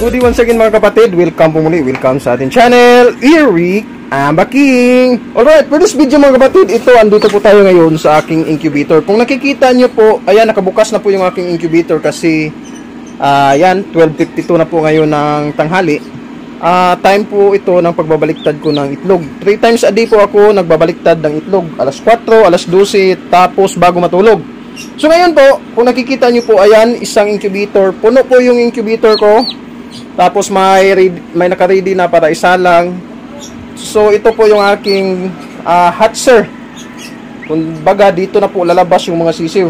Good day once again mga kapatid, welcome po muli, welcome sa ating channel, Eric Ambaking. Alright, for this video mga kapatid, andito po tayo ngayon sa aking incubator. Kung nakikita nyo po, ayan, nakabukas na po yung aking incubator kasi, ayan, 12:52 na po ngayon ng tanghali. Time po ito ng pagbabaliktad ko ng itlog. 3 times a day po ako nagbabaliktad ng itlog, alas 4, alas 12, tapos bago matulog. So ngayon po, kung nakikita nyo po, ayan, isang incubator, puno po yung incubator ko. Tapos may naka-ready na para isa lang. So ito po yung aking hatcher. Kumbaga dito na po lalabas yung mga sisiw.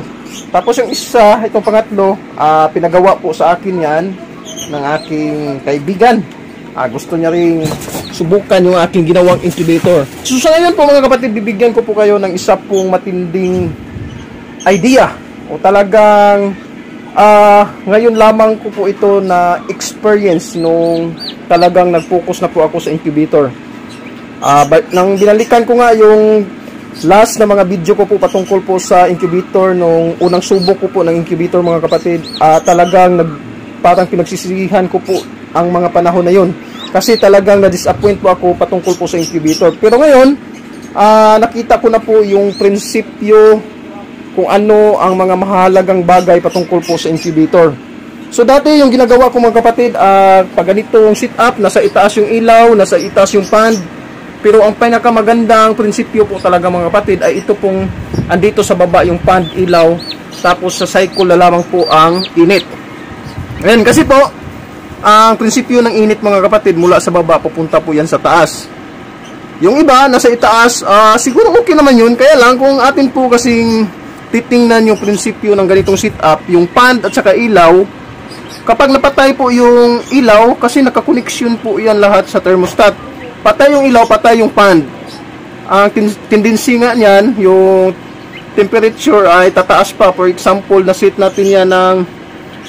Tapos yung isa, itong pangatlo, pinagawa po sa akin yan ng aking kaibigan. Gusto niya ring subukan yung aking ginawang incubator. So sa ngayon po mga kapatid, bibigyan ko po kayo ng isa pong matinding idea. O talagang ngayon lamang ko po ito na experience nung talagang nag-focus na po ako sa incubator. Nang binalikan ko nga yung last na mga video ko po patungkol po sa incubator nung unang subok ko po ng incubator mga kapatid, talagang parang pinagsisisihan ko po ang mga panahon na yun. Kasi talagang na-disappoint po ako patungkol po sa incubator. Pero ngayon, nakita ko na po yung prinsipyo kung ano ang mga mahalagang bagay patungkol po sa incubator. So dati yung ginagawa ko mga kapatid, pag ganitong sit up, nasa itaas yung ilaw, nasa itaas yung pan. Pero ang pinakamagandang prinsipyo po talaga mga kapatid ay ito pong andito sa baba yung pan, ilaw, tapos sa cycle na lamang po ang init. Ayan, kasi po ang prinsipyo ng init mga kapatid mula sa baba papunta po yan sa taas. Yung iba nasa itaas, siguro okay naman yun, kaya lang kung atin po kasing titingnan yung prinsipyo ng ganitong sit-up, yung pan at saka ilaw, kapag napatay po yung ilaw, kasi nakakoneksyon po yan lahat sa thermostat, patay yung ilaw, patay yung pan. Ang tendency nga niyan, yung temperature ay tataas pa. For example, na-set natin yan ng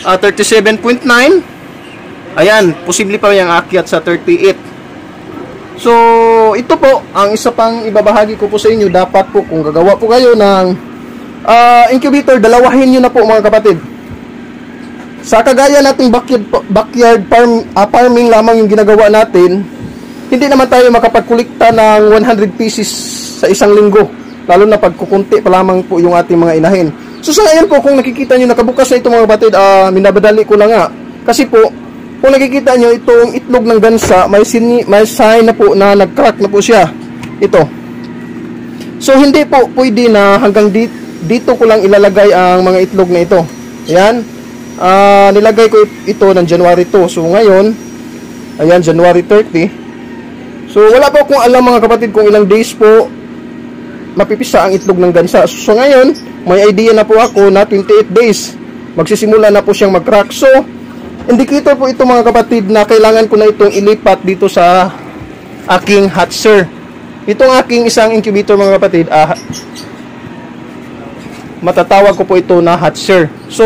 37.9, ayan, posible pa yung akyat sa 38. So, ito po, ang isa pang ibabahagi ko po sa inyo, dapat po kung gagawa po kayo ng incubator, dalawahin nyo na po mga kapatid. Sa kagaya nating backyard farming lamang yung ginagawa natin, hindi naman tayo makapagkulikta ng 100 pieces sa isang linggo, lalo na pag kukunti pa lamang po yung ating mga inahin. So sa ngayon po, kung nakikita nyo nakabukas na ito mga kapatid, minabadali ko na nga kasi po, kung nakikita nyo itong itlog ng gansa, may sign na po na nag-crack na po siya. Ito. So hindi po pwede na hanggang dito ko lang ilalagay ang mga itlog na ito. Ayan. Nilagay ko ito ng January 2. So ngayon, ayan, January 30. So wala po akong alam mga kapatid kung ilang days po mapipisa ang itlog ng gansa. So ngayon, may idea na po ako na 28 days magsisimula na po siyang mag-crack. So indicator po ito mga kapatid na kailangan ko na itong ilipat dito sa aking hatcher. Itong aking isang incubator mga kapatid, matatawag ko po ito na hatcher. So,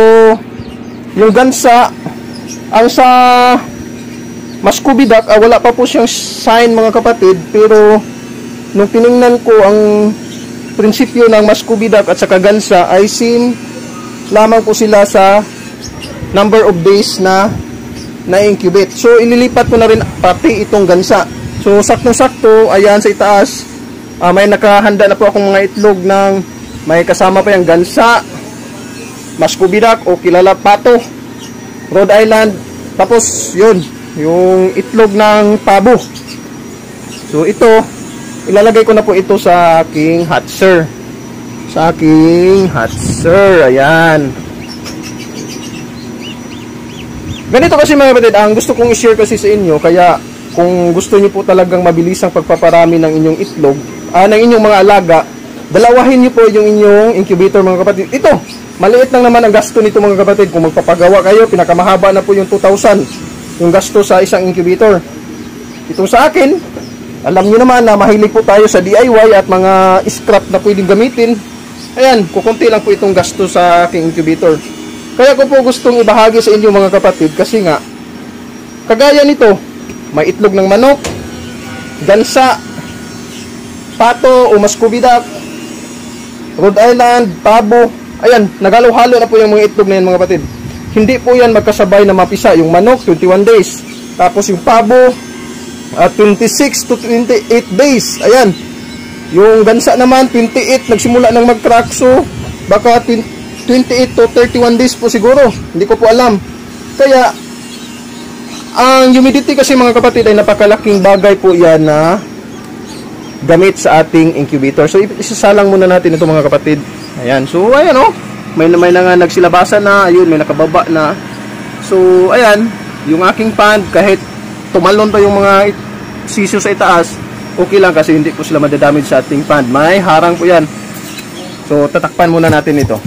yung gansa, ang sa Muscovy duck, wala pa po siyang sign mga kapatid, pero nung tiningnan ko ang prinsipyo ng Muscovy duck at saka gansa, ay same lamang po sila sa number of days na na-incubate. So, ililipat ko na rin pati itong gansa. So, saktong-sakto, ayan sa itaas, may nakahanda na po akong mga itlog ng may kasama pa yung gansa, Muscovy duck o kilala pato, Rhode Island, tapos yun, yung itlog ng pabo. So ito, ilalagay ko na po ito sa aking hatcher. Ayan. Ganito kasi mga kapatid, ang gusto kong i-share kasi sa inyo, kaya kung gusto niyo po talagang mabilisang pagpaparami ng inyong itlog, ng inyong mga alaga, dalawahin niyo po yung inyong incubator mga kapatid. Ito, maliit lang naman ang gasto nito mga kapatid. Kung magpapagawa kayo, pinakamahaba na po yung 2,000 yung gasto sa isang incubator. Ito sa akin, alam niyo naman na mahilig po tayo sa DIY at mga scrap na pwedeng gamitin. Ayan, kukunti lang po itong gasto sa aking incubator. Kaya ko po gustong ibahagi sa inyo mga kapatid kasi nga, kagaya nito, may itlog ng manok, gansa, pato o Muscovy duck, Rhode Island, pabo. Ayan, nagalo-halo na po yung mga itlog na yan mga kapatid. hindi po yan magkasabay na mapisa. Yung manok, 21 days. Tapos yung pabo, 26 to 28 days. Ayan. Yung gansa naman, 28, nagsimula ng mag-crack. So, baka 28 to 31 days po siguro. Hindi ko po alam. Kaya, ang humidity kasi mga kapatid ay napakalaking bagay po yan na gamit sa ating incubator. So, isasalang muna natin ito mga kapatid. Ayan. So, ayan o. May na nga nagsilabasan na. Ayun, may nakababa na. So, ayan. Yung aking pan, kahit tumalon pa yung mga sisyo sa itaas, okay lang kasi hindi po sila madadamage sa ating pan. May harang po yan. So, tatakpan muna natin ito.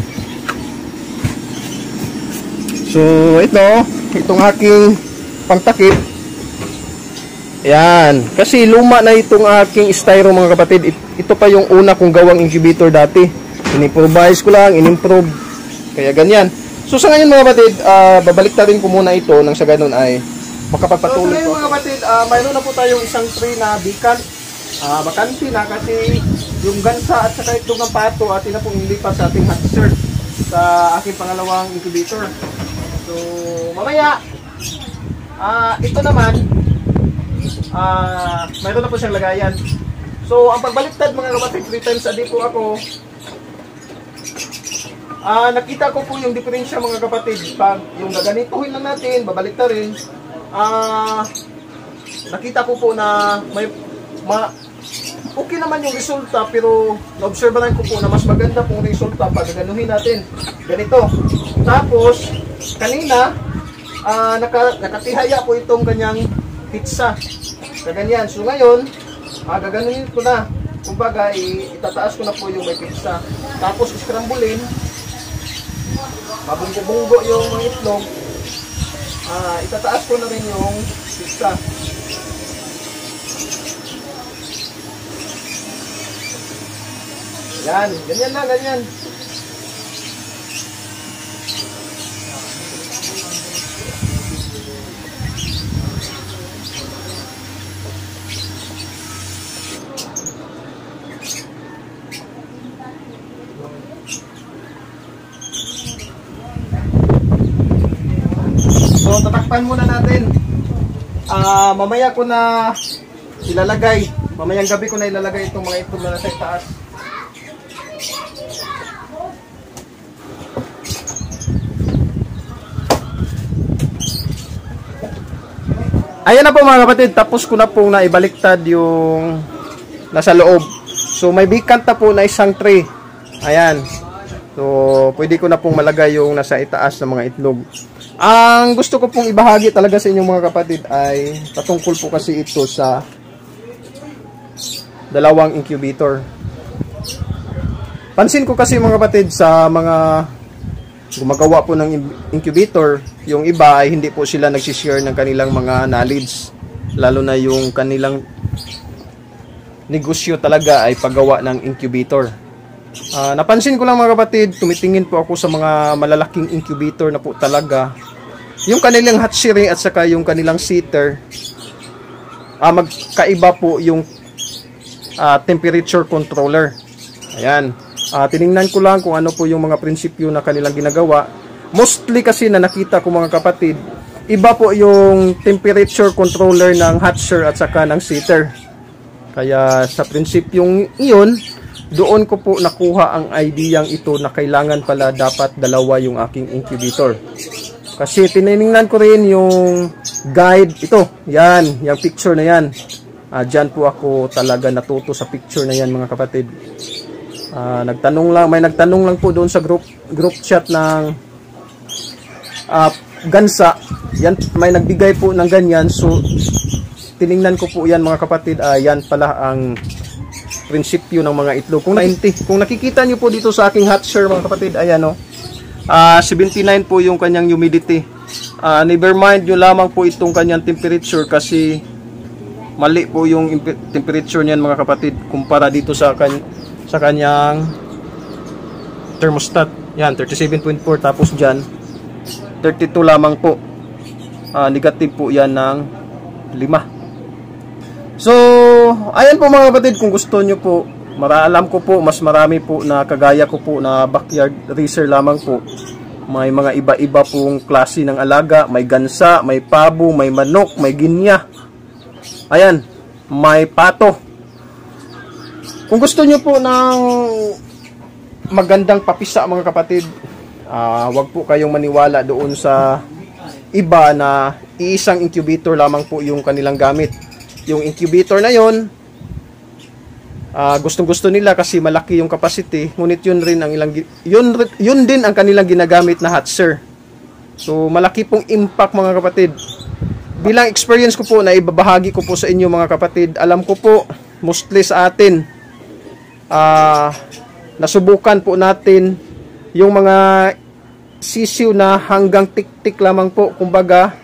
So, itong aking pangtakip. Yan. Kasi luma na itong aking styro mga kapatid. Ito pa yung una kong gawang incubator dati. In-improvise ko lang, in-improve. Kaya ganyan. So, sa ngayon mga kapatid, babalik na rin ko muna ito nang sa ganun ay makapagpatuloy ko. So, mga kapatid, mayroon na po tayong isang tray na vacant. Bakante na kasi yung gansa at saka itlog ng pato atin na pong ilipat sa ating hatcher sa aking pangalawang incubator. So, mamaya, ito naman, mayroon na po siyang lagayan. So, ang pagbaliktad mga kapatid, 3 times a day po ako. Nakita ko po yung diferensya mga kapatid. Pag yung gaganituhin lang natin, babalik na rin. Nakita ko po na okay naman yung resulta, pero naobserbahan ko po na mas maganda pong resulta pag gaganuhin natin. Ganito. Tapos, kanina, nakatihaya po itong kanyang pizza. Ganyan. So ngayon, gaganuhin ko na. Kumbaga, itataas ko na po yung may pizza. Tapos, scramblein. Mabunggo-bunggo yung mga itlog. Itataas ko na rin yung pizza. Yan, ganyan na, ganyan. So, tatakpan muna natin. Mamaya ko na ilalagay. Mamayang gabi ko na ilalagay itong mga itlog na nasa itaas. Ayan na po mga kapatid, tapos ko na pong naibaliktad yung nasa loob. So may vacant na po na isang tray. Ayan. So pwede ko na pong malagay yung nasa itaas ng mga itlog. Ang gusto ko pong ibahagi talaga sa inyong mga kapatid ay patungkol po kasi ito sa dalawang incubator. Pansin ko kasi mga kapatid sa mga gumagawa po ng incubator, yung iba ay hindi po sila nagsishare ng kanilang mga knowledge, lalo na yung kanilang negosyo talaga ay paggawa ng incubator. Napansin ko lang mga kapatid, tumitingin po ako sa mga malalaking incubator na po talaga, yung kanilang hatchery at saka yung kanilang seater, magkaiba po yung temperature controller. Ayan. Tiningnan ko lang kung ano po yung mga prinsipyo na kanilang ginagawa. Mostly kasi na nakita ko mga kapatid, iba po yung temperature controller ng hatcher at saka ng seater. Kaya sa prinsipyong iyon, doon ko po nakuha ang ideyang ito na kailangan pala dapat dalawa yung aking incubator. Kasi tiningnan ko rin yung guide, ito, yan, yung picture na yan. Diyan po ako talaga natuto sa picture na yan mga kapatid. May nagtanong lang po doon sa group chat ng gansa. Yan, may nagbigay po ng ganyan. So tiningnan ko po yan mga kapatid. Yan pala ang prinsipyo ng mga itlog. Kung nakikita nyo po dito sa aking hatcher mga kapatid, ayan 79 po yung kanyang humidity. Never mind nyo lamang po itong kanyang temperature kasi mali po yung temperature niyan mga kapatid kumpara dito sa kanyang thermostat. Yan, 37.4 tapos dyan 32 lamang po. Negative po yan ng 5. So, ayan po mga kapatid, kung gusto nyo po, alam ko po, mas marami po na kagaya ko po na backyard racer lamang po. May mga iba-iba pong klase ng alaga. May gansa, may pabo, may manok, may ginya. Ayan, may pato. Kung gusto nyo po ng magandang papisa mga kapatid, wag po kayong maniwala doon sa iba na iisang incubator lamang po yung kanilang gamit. Yung incubator na yon, gustong-gusto nila kasi malaki yung capacity, ngunit yun din ang kanilang ginagamit na hatcher. So malaki pong impact mga kapatid. Bilang experience ko po na ibabahagi ko po sa inyo mga kapatid, alam ko po mostly sa atin nasubukan po natin yung mga sisiw na hanggang tik-tik lamang po, kumbaga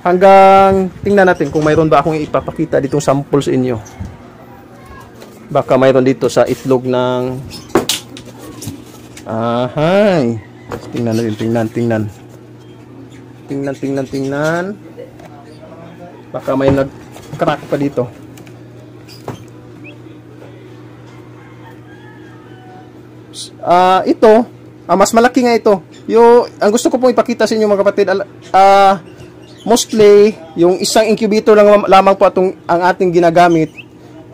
hanggang, tingnan natin kung mayroon ba akong ipapakita ditong sample sa inyo. Baka mayroon dito sa itlog ng tingnan natin, tingnan. Baka may nag-crack pa dito. Ito, mas malaki nga ito. Ang gusto ko pong ipakita sa inyo mga kapatid, mostly yung isang incubator lamang po ang ating ginagamit.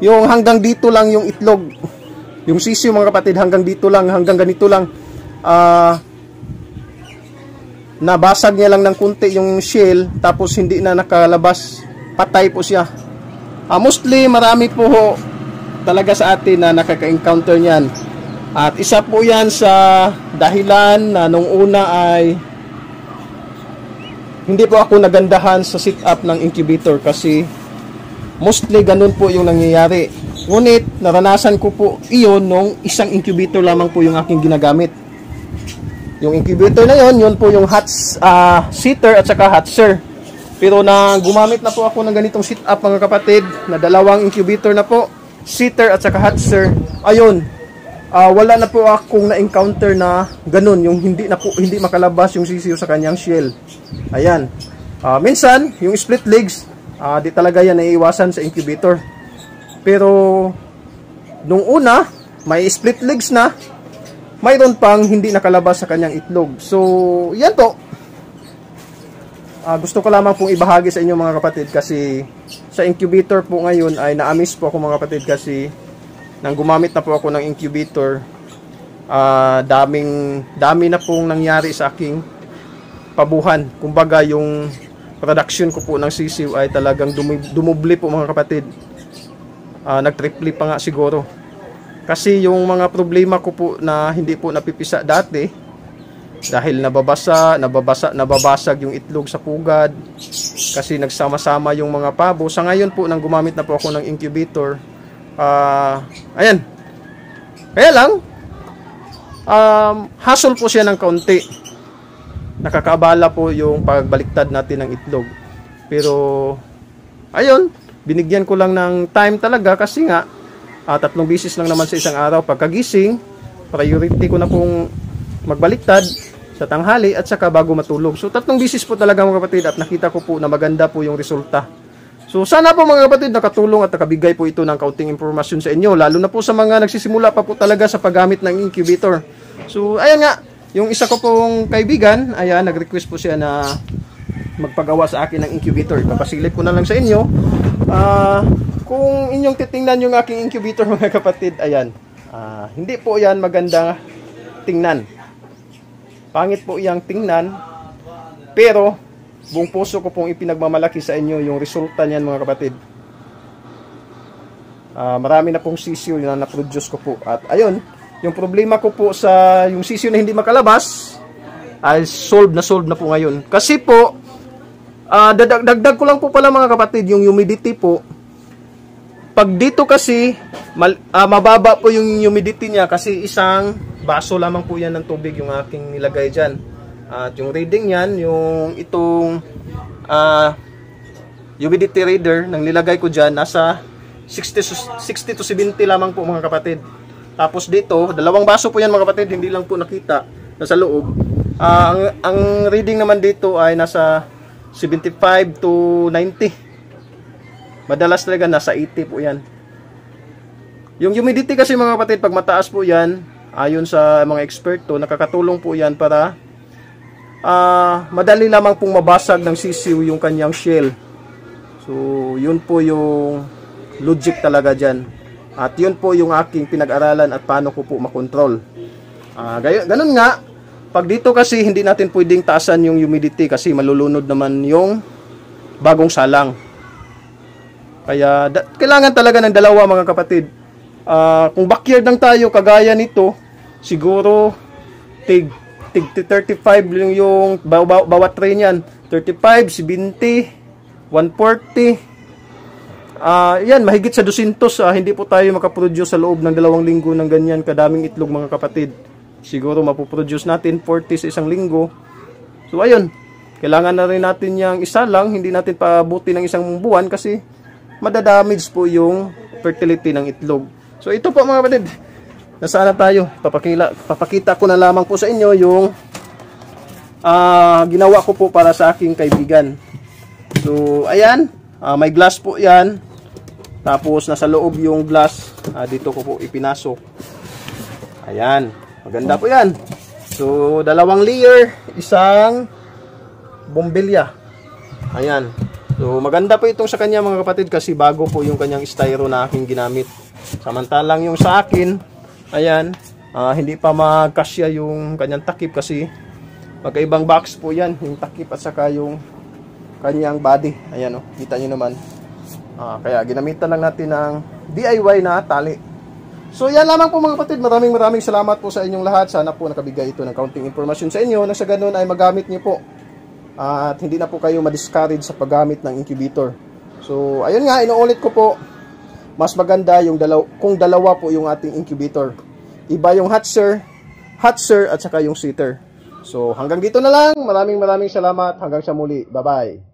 Yung hanggang dito lang yung itlog. Yung sisiw mga kapatid, hanggang dito lang, hanggang ganito lang. Nabasag niya lang ng kunti yung shell, tapos hindi na nakalabas. Patay po siya. Mostly marami po talaga sa atin na nakaka-encounter niyan. At isa po yan sa dahilan na nung una ay hindi po ako nagandahan sa setup ng incubator kasi mostly ganun po yung nangyayari. Ngunit naranasan ko po iyon nung isang incubator lamang po yung aking ginagamit. Yung incubator na yun po yung seater at saka hatcher. Pero na gumamit na po ako ng ganitong setup mga kapatid, na dalawang incubator na po, seater at saka hatcher, ayun, wala na po akong na-encounter na ganun, yung hindi makalabas yung sisiyo sa kanyang shell. Ayan. Minsan, yung split legs, di talaga yan naiiwasan sa incubator. Pero, nung una, may split legs na, mayroon pang hindi nakalabas sa kanyang itlog. So, yan po. Gusto ko lamang pong ibahagi sa inyo mga kapatid kasi sa incubator po ngayon ay na-amiss po ako mga kapatid kasi nang gumamit na po ako ng incubator, dami na pong nangyari sa aking pabuhan. Kumbaga yung production ko po ng sisiw ay talagang dumubli po mga kapatid. Nag-triple pa nga siguro. Kasi yung mga problema ko po na hindi po napipisa dati, dahil nababasag yung itlog sa pugad, kasi nagsama-sama yung mga pabo. Sa ngayon po, nang gumamit na po ako ng incubator, ayan. Kaya lang, hassle po siya ng kaunti. Nakakaabala po yung pagbaliktad natin ng itlog. Pero, ayun, binigyan ko lang ng time talaga kasi nga, 3 bisis lang naman sa isang araw. Pagkagising, priority ko na pong magbaliktad sa tanghali at saka bago matulog. So 3 bisis po talaga mga kapatid at nakita ko po na maganda po yung resulta. So sana po mga kapatid nakatulong at nakabigay po ito ng kaunting impormasyon sa inyo, lalo na po sa mga nagsisimula pa po talaga sa paggamit ng incubator. So ayan nga, yung isa ko pong kaibigan, ayan, nag-request po siya na magpagawa sa akin ng incubator. Ipapasilip ko na lang sa inyo. Kung inyong titingnan yung aking incubator mga kapatid, ayan, hindi po yan maganda tingnan. Pangit po iyang tingnan, pero buong puso ko pong ipinagmamalaki sa inyo yung resulta niyan mga kapatid. Marami na pong sisiyo na na-produce ko po. At ayun, yung problema ko po sa yung sisiyo na hindi makalabas ay solve na po ngayon. Kasi po, dagdag ko lang po pala mga kapatid, yung humidity po. Pag dito kasi, mababa po yung humidity niya kasi isang baso lamang po yan ng tubig yung aking nilagay dyan. At yung reading yan, yung itong humidity reader nang nilagay ko dyan, nasa 60 to 70 lamang po mga kapatid. Tapos dito, 2 baso po yan mga kapatid, hindi lang po nakita nasa loob. Ang reading naman dito ay nasa 75 to 90. Madalas talaga nasa 80 po yan. Yung humidity kasi mga kapatid, pag mataas po yan, ayon sa mga eksperto, nakakatulong po yan para madali lamang pong mabasag ng sisiw yung kanyang shell. So, yun po yung logic talaga dyan. At yun po yung aking pinag-aralan at paano ko po makontrol. Ganun nga, pag dito kasi hindi natin pwedeng taasan yung humidity kasi malulunod naman yung bagong salang. Kaya kailangan talaga ng dalawa mga kapatid. Kung backyard lang tayo kagaya nito, siguro tig 35 yung bawat tray niyan. 35, 70, 140. Yan, mahigit sa 200. Hindi po tayo makaproduce sa loob ng 2 linggo ng ganyan kadaming itlog mga kapatid. Siguro mapoproduce natin 40 sa isang linggo. So ayun, kailangan na rin natin yung isa lang. Hindi natin pabuti ng isang buwan kasi madadamage po yung fertility ng itlog. So ito po mga kapatid, nasaan na tayo? Papakita ko na lamang po sa inyo yung ginawa ko po para sa aking kaibigan. So ayan, may glass po yan. Tapos nasa loob yung glass, dito ko po ipinasok. Ayan, maganda po yan. So 2 layer, isang bombilya. Ayan. So maganda po itong sa kanya mga kapatid kasi bago po yung kanyang styro na aking ginamit. Samantalang yung sa akin, ayan, hindi pa magkasya yung kanyang takip kasi magkaibang box po yan, yung takip at saka yung kanyang body. Ayan o, kita nyo naman. Kaya ginamitan lang natin ng DIY na tali. So yan lamang po mga kapatid, maraming salamat po sa inyong lahat. Sana po nakabigay ito ng kaunting informasyon sa inyo na sa ganun ay magamit nyo po. At hindi na po kayo ma-discourage sa paggamit ng incubator. So ayun nga, inuulit ko po, mas maganda yung kung dalawa po yung ating incubator. Iba yung hatcher at saka yung sitter. So hanggang dito na lang. Maraming salamat. Hanggang sa muli. Bye-bye.